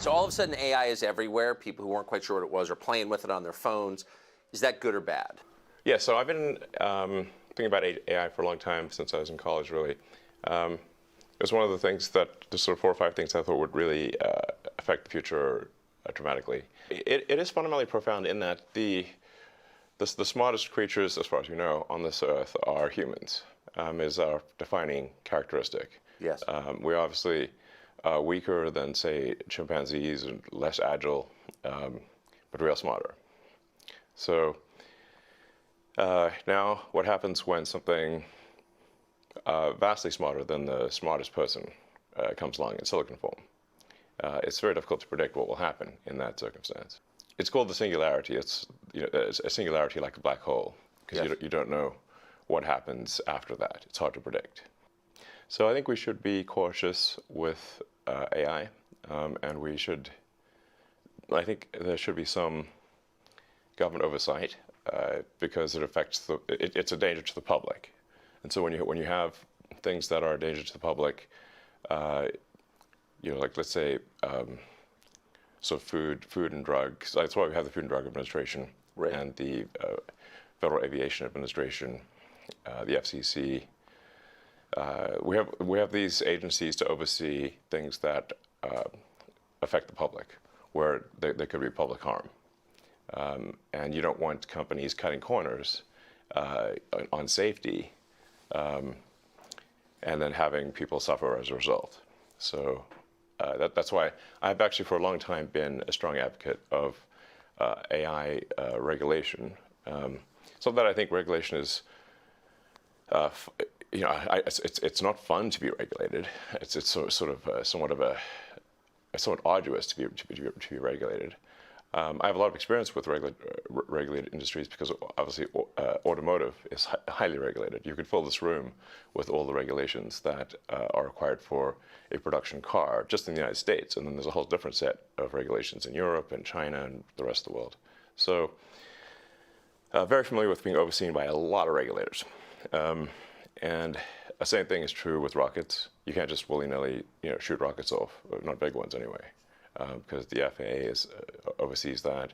So all of a sudden, AI is everywhere. People who weren't quite sure what it was are playing with it on their phones. Is that good or bad? Yeah, so I've been thinking about AI for a long time, since I was in college, really. It was one of the things that, the sort of 4 or 5 things I thought would really affect the future dramatically. It is fundamentally profound in that the smartest creatures, as far as we know, on this earth are humans, is our defining characteristic. Yes. We're obviously weaker than, say, chimpanzees and less agile, but we are smarter. So now what happens when something vastly smarter than the smartest person comes along in silicon form? It's very difficult to predict what will happen in that circumstance. It's called the singularity. It's, it's a singularity like a black hole, because Yes. you don't know what happens after that. It's hard to predict. So I think we should be cautious with AI, and I think there should be some government oversight, because it affects it's a danger to the public. And so when you have things that are a danger to the public, like, let's say, so food and drugs. That's why we have the Food and Drug Administration, Right. and the Federal Aviation Administration, the FCC. We have these agencies to oversee things that affect the public, where there could be public harm. And you don't want companies cutting corners on safety, and then having people suffer as a result. So that's why I've actually for a long time been a strong advocate of AI regulation. So that I think regulation is, it's not fun to be regulated. It's somewhat arduous to be regulated. I have a lot of experience with regulated industries, because obviously automotive is highly regulated. You could fill this room with all the regulations that are required for a production car just in the United States, and then there's a whole different set of regulations in Europe and China and the rest of the world. So very familiar with being overseen by a lot of regulators. And the same thing is true with rockets. You can't just willy-nilly shoot rockets off, not big ones anyway. Because the FAA oversees that.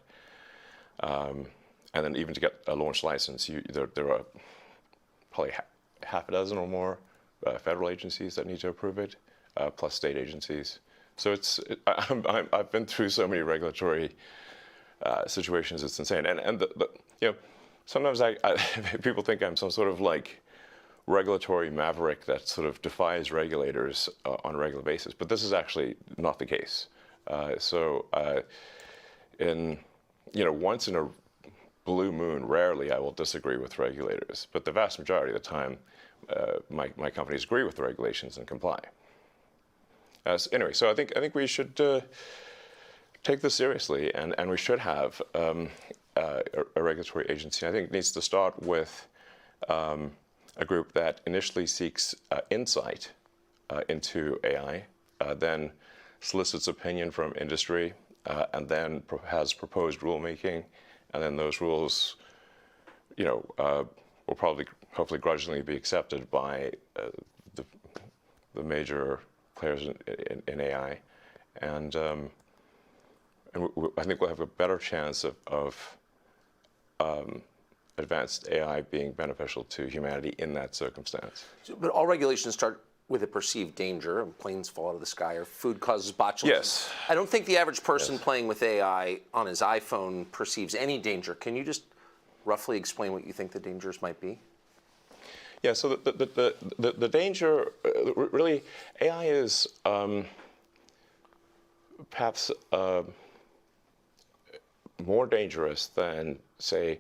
And then even to get a launch license, there are probably half a dozen or more federal agencies that need to approve it, plus state agencies. So I've been through so many regulatory situations, it's insane. And sometimes people think I'm some sort of like regulatory maverick that sort of defies regulators on a regular basis, but this is actually not the case. Once in a blue moon, rarely I will disagree with regulators, but the vast majority of the time, my companies agree with the regulations and comply. Anyway, so I think we should take this seriously, and we should have a regulatory agency. I think it needs to start with a group that initially seeks insight into AI, then solicits opinion from industry, and then has proposed rulemaking, and then those rules, will probably, hopefully, grudgingly be accepted by the major players in AI, and I think we'll have a better chance of advanced AI being beneficial to humanity in that circumstance. But all regulations start with a perceived danger, and planes fall out of the sky, or food causes botulism. Yes. I don't think the average person playing with AI on his iPhone perceives any danger. Can you just roughly explain what you think the dangers might be? Yeah, so the danger, really, AI is perhaps more dangerous than, say,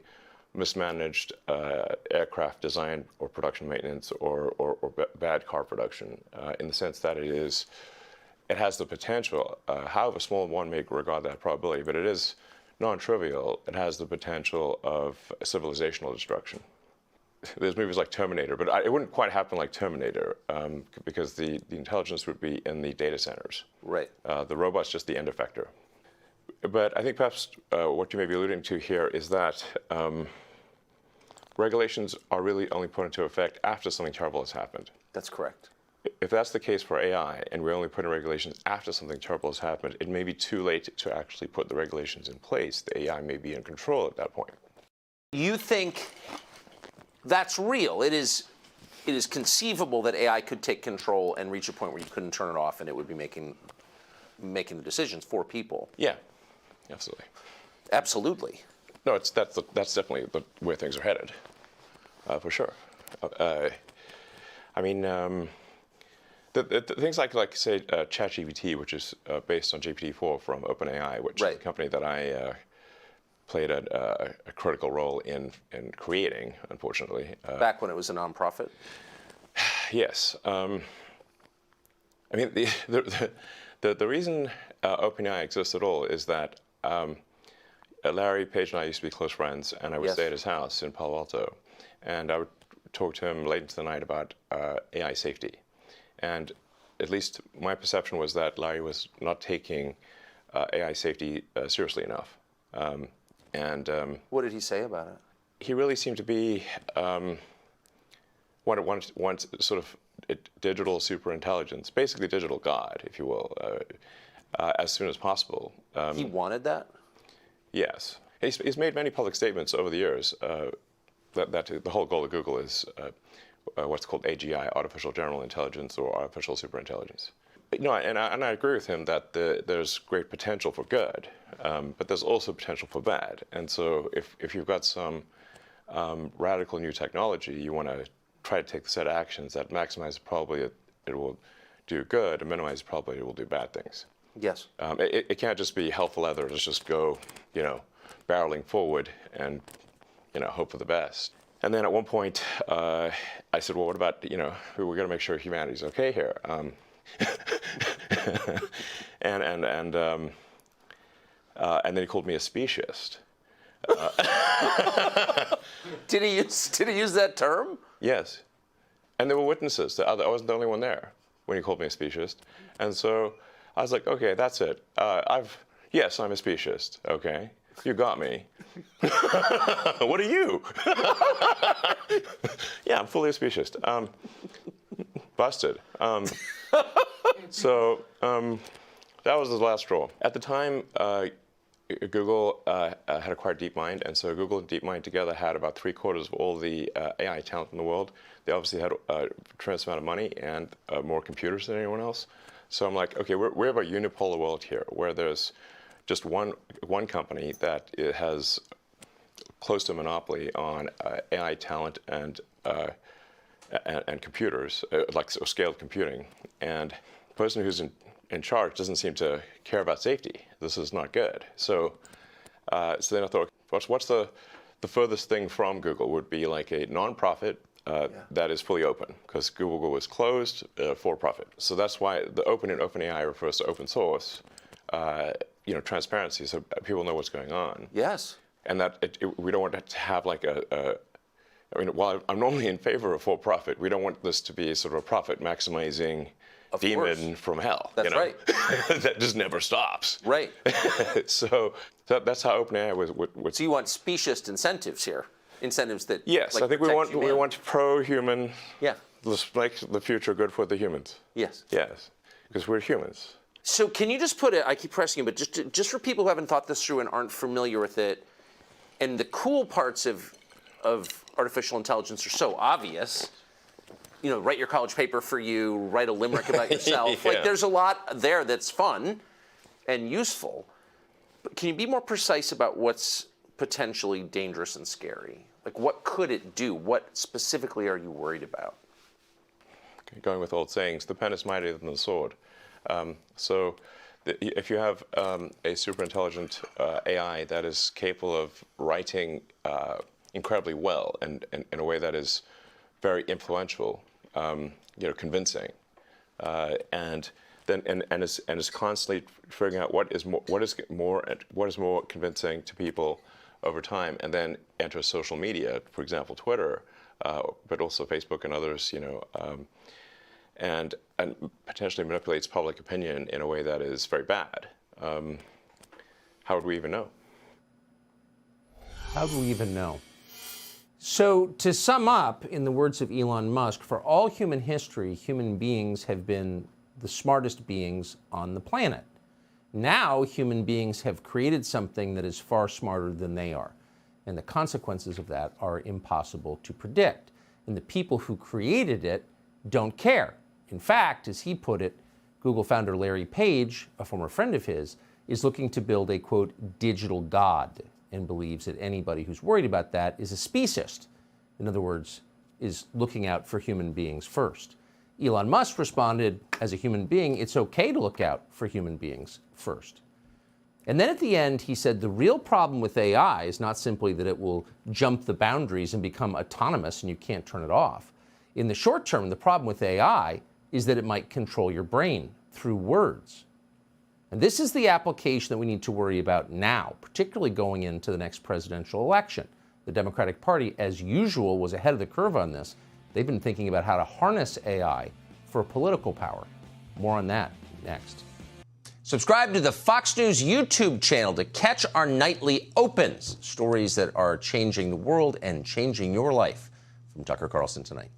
mismanaged aircraft design or production maintenance or bad car production, in the sense that it has the potential, however small one may regard that probability, but it is non-trivial. It has the potential of civilizational destruction. There's movies like Terminator, but it wouldn't quite happen like Terminator, because the intelligence would be in the data centers. Right. The robot's just the end effector. But I think perhaps what you may be alluding to here is that regulations are really only put into effect after something terrible has happened. That's correct. if that's the case for AI, and we only put in regulations after something terrible has happened, it may be too late to actually put the regulations in place. The AI may be in control at that point. You think that's real? It is conceivable that AI could take control and reach a point where you couldn't turn it off, and it would be making the decisions for people. Yeah, absolutely. Absolutely. No, that's definitely where things are headed, for sure. I mean, the things like say ChatGPT, which is based on GPT-4 from OpenAI, which is a company that I played a critical role in creating, unfortunately. Back when it was a nonprofit? Yes. I mean, the reason OpenAI exists at all is that Larry Page and I used to be close friends, and I would stay at his house in Palo Alto, and I would talk to him late into the night about AI safety. And at least my perception was that Larry was not taking AI safety seriously enough. What did he say about it? He really seemed to be want sort of digital superintelligence, basically digital God, if you will, as soon as possible. He wanted that? Yes. He's made many public statements over the years that the whole goal of Google is what's called AGI, artificial general intelligence, or artificial superintelligence. But, and I agree with him that there's great potential for good, but there's also potential for bad. And so if you've got some radical new technology, you want to try to take the set of actions that maximize the probability it will do good and minimize the probability it will do bad things. Yes. It can't just be hell for leather. Let's just go, barreling forward and, hope for the best. And then at one point, I said, well, what about, we're going to make sure humanity's okay here. And then he called me a speciesist. Did he use that term? Yes. And there were witnesses. I wasn't the only one there when he called me a speciesist. And so I was like, okay, that's it. Yes, I'm a speciesist. Okay. You got me. What are you? Yeah, I'm fully a speciesist. Busted. So that was the last straw. At the time, Google had acquired DeepMind, and so Google and DeepMind together had about 3/4 of all the AI talent in the world. They obviously had a tremendous amount of money and more computers than anyone else. So I'm like, okay, we have a unipolar world here, where there's just one company that has close to a monopoly on AI talent and computers, like scaled computing. And the person who's in charge doesn't seem to care about safety. This is not good. So then I thought, what's the furthest thing from Google would be like a nonprofit that is fully open, because Google was closed for profit. So that's why the open in OpenAI refers to open source, transparency, so people know what's going on. Yes. And that we don't want to have like while I'm normally in favor of for-profit, we don't want this to be sort of a profit-maximizing demon from hell. That's right. That just never stops. Right. So that's how OpenAI would. So you want speciesist incentives here, incentives that. Yes, like, I think we want pro-human. Yeah. Let's make the future good for the humans. Yes. Yes, because we're humans. So can you just put it? I keep pressing you, but just for people who haven't thought this through and aren't familiar with it, and the cool parts of artificial intelligence are so obvious. Write your college paper for you, write a limerick about yourself. Yeah. Like, there's a lot there that's fun and useful. But can you be more precise about what's potentially dangerous and scary? Like, what could it do? What specifically are you worried about? Going with old sayings, the pen is mightier than the sword. So if you have a super intelligent AI that is capable of writing incredibly well and in a way that is very influential, convincing, and is constantly figuring out what is more convincing to people over time, and then enters social media, for example, Twitter, but also Facebook and others, and potentially manipulates public opinion in a way that is very bad. How would we even know? How do we even know? So, to sum up, in the words of Elon Musk, for all human history, human beings have been the smartest beings on the planet. Now, human beings have created something that is far smarter than they are. And the consequences of that are impossible to predict. And the people who created it don't care. In fact, as he put it, Google founder Larry Page, a former friend of his, is looking to build a, quote, digital god, and believes that anybody who's worried about that is a speciesist. In other words, is looking out for human beings first. Elon Musk responded, as a human being, it's okay to look out for human beings first. And then at the end, he said the real problem with AI is not simply that it will jump the boundaries and become autonomous and you can't turn it off. In the short term, the problem with AI is that it might control your brain through words. And this is the application that we need to worry about now, particularly going into the next presidential election. The Democratic Party, as usual, was ahead of the curve on this. They've been thinking about how to harness AI for political power. More on that next. Subscribe to the Fox News YouTube channel to catch our nightly opens, stories that are changing the world and changing your life. From Tucker Carlson tonight.